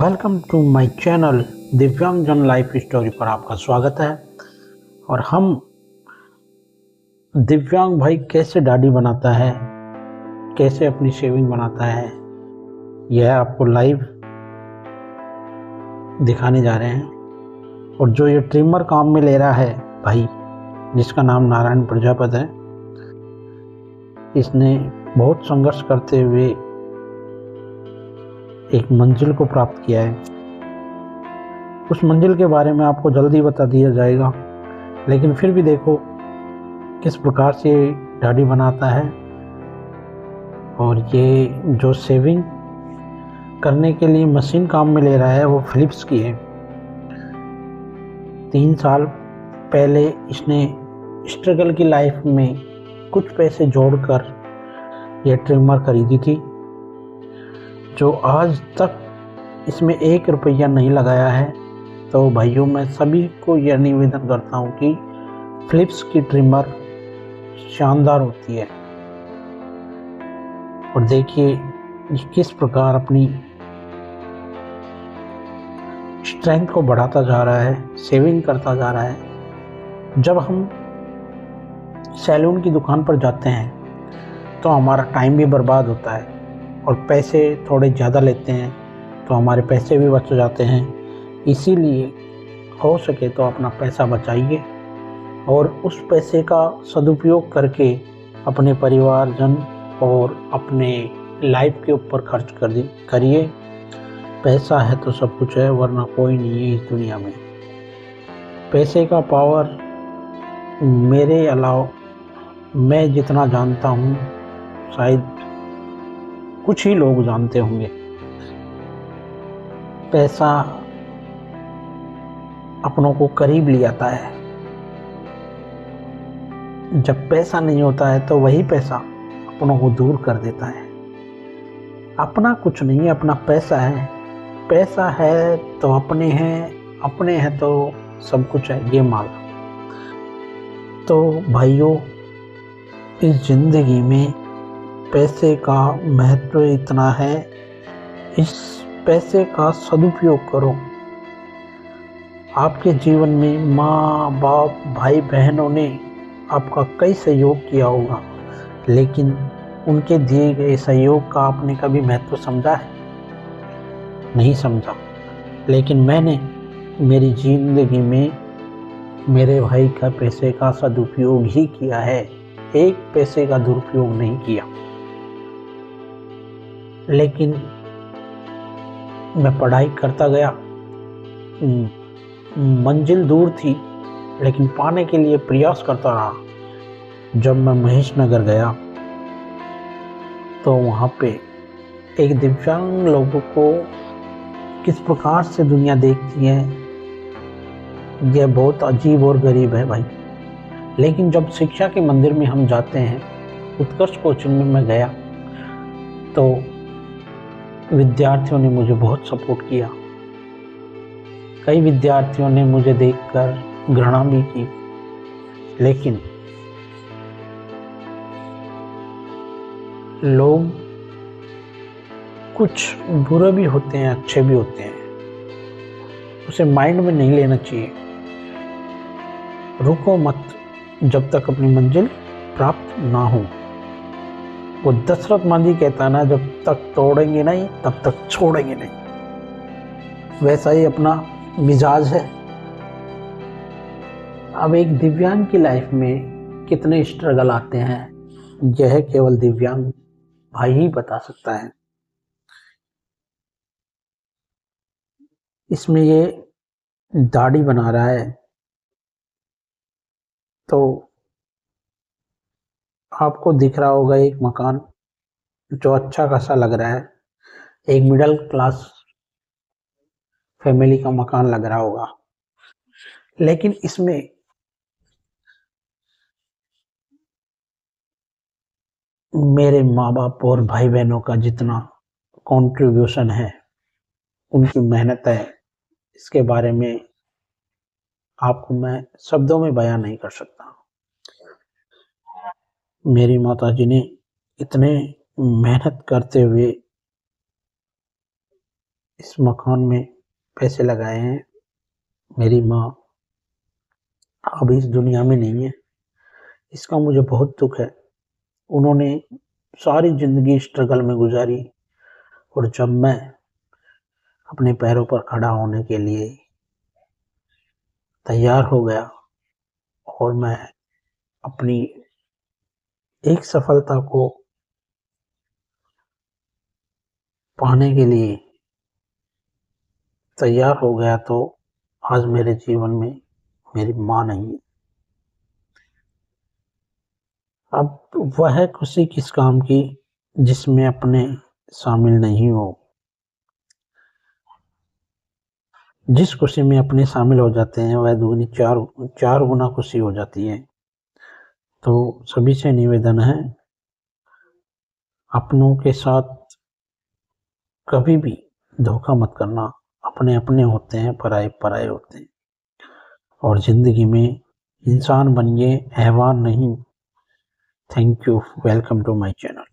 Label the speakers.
Speaker 1: Welcome to my channel दिव्यांग जन life story पर आपका स्वागत है। और हम दिव्यांग भाई कैसे दाढ़ी बनाता है, कैसे अपनी शेविंग बनाता है, यह आपको लाइव दिखाने जा रहे हैं। और जो ये ट्रिमर काम में ले रहा है भाई, जिसका नाम नारायण प्रजापति है, इसने बहुत संघर्ष करते हुए एक मंजिल को प्राप्त किया है। उस मंजिल के बारे में आपको जल्दी बता दिया जाएगा, लेकिन फिर भी देखो किस प्रकार से दाढ़ी बनाता है। और ये जो शेविंग करने के लिए मशीन काम में ले रहा है वो फिलिप्स की है। 3 साल पहले इसने स्ट्रगल की लाइफ में कुछ पैसे जोड़कर यह ट्रिमर खरीदी थी, जो आज तक इसमें 1 रुपया नहीं लगाया है। तो भाइयों, मैं सभी को यह निवेदन करता हूँ कि फिलिप्स की ट्रिमर शानदार होती है। और देखिए ये किस प्रकार अपनी स्ट्रेंथ को बढ़ाता जा रहा है, सेविंग करता जा रहा है। जब हम सैलून की दुकान पर जाते हैं तो हमारा टाइम भी बर्बाद होता है और पैसे थोड़े ज़्यादा लेते हैं, तो हमारे पैसे भी बच जाते हैं। इसीलिए हो सके तो अपना पैसा बचाइए और उस पैसे का सदुपयोग करके अपने परिवारजन और अपने लाइफ के ऊपर खर्च करिए। पैसा है तो सब कुछ है, वरना कोई नहीं है इस दुनिया में। पैसे का पावर मेरे अलावा मैं जितना जानता हूँ शायद कुछ ही लोग जानते होंगे। पैसा अपनों को करीब ले आता है। जब पैसा नहीं होता है तो वही पैसा अपनों को दूर कर देता है। अपना कुछ नहीं है, अपना पैसा है। पैसा है तो अपने हैं, अपने हैं तो सब कुछ है, ये मान लो। तो भाइयों, इस जिंदगी में पैसे का महत्व इतना है, इस पैसे का सदुपयोग करो। आपके जीवन में माँ बाप भाई बहनों ने आपका कई सहयोग किया होगा, लेकिन उनके दिए गए सहयोग का आपने कभी महत्व समझा है? नहीं समझा। लेकिन मैंने मेरी जिंदगी में मेरे भाई का पैसे का सदुपयोग ही किया है, एक पैसे का दुरुपयोग नहीं किया। लेकिन मैं पढ़ाई करता गया, मंजिल दूर थी लेकिन पाने के लिए प्रयास करता रहा। जब मैं महेश नगर गया तो वहाँ पे एक दिव्यांग लोगों को किस प्रकार से दुनिया देखती है, यह बहुत अजीब और गरीब है भाई। लेकिन जब शिक्षा के मंदिर में हम जाते हैं, उत्कर्ष कोचिंग में मैं गया तो विद्यार्थियों ने मुझे बहुत सपोर्ट किया। कई विद्यार्थियों ने मुझे देखकर घृणा भी की, लेकिन लोग कुछ बुरे भी होते हैं, अच्छे भी होते हैं, उसे माइंड में नहीं लेना चाहिए। रुको मत जब तक अपनी मंजिल प्राप्त ना हो। वो दशरथ मांझी कहता ना, जब तक तोड़ेंगे नहीं तब तक छोड़ेंगे नहीं। वैसा ही अपना मिजाज है। अब एक दिव्यांग की लाइफ में कितने स्ट्रगल आते हैं, यह केवल दिव्यांग भाई ही बता सकता है। इसमें ये दाढ़ी बना रहा है तो आपको दिख रहा होगा एक मकान जो अच्छा खासा लग रहा है, एक मिडिल क्लास फैमिली का मकान लग रहा होगा। लेकिन इसमें मेरे माँ बाप और भाई बहनों का जितना कंट्रीब्यूशन है, उनकी मेहनत है, इसके बारे में आपको मैं शब्दों में बयां नहीं कर सकता। मेरी माताजी ने इतने मेहनत करते हुए इस मकान में पैसे लगाए हैं। मेरी माँ अब इस दुनिया में नहीं है, इसका मुझे बहुत दुख है। उन्होंने सारी ज़िंदगी स्ट्रगल में गुजारी और जब मैं अपने पैरों पर खड़ा होने के लिए तैयार हो गया और मैं अपनी एक सफलता को पाने के लिए तैयार हो गया, तो आज मेरे जीवन में मेरी माँ नहीं है। अब वह खुशी किस काम की जिसमें अपने शामिल नहीं हो। जिस खुशी में अपने शामिल हो जाते हैं वह दुगनी चार गुना खुशी हो जाती है। तो सभी से निवेदन है, अपनों के साथ कभी भी धोखा मत करना। अपने अपने होते हैं, पराए पराए होते हैं। और ज़िंदगी में इंसान बनिए, हैवान नहीं। Thank you. Welcome to my channel.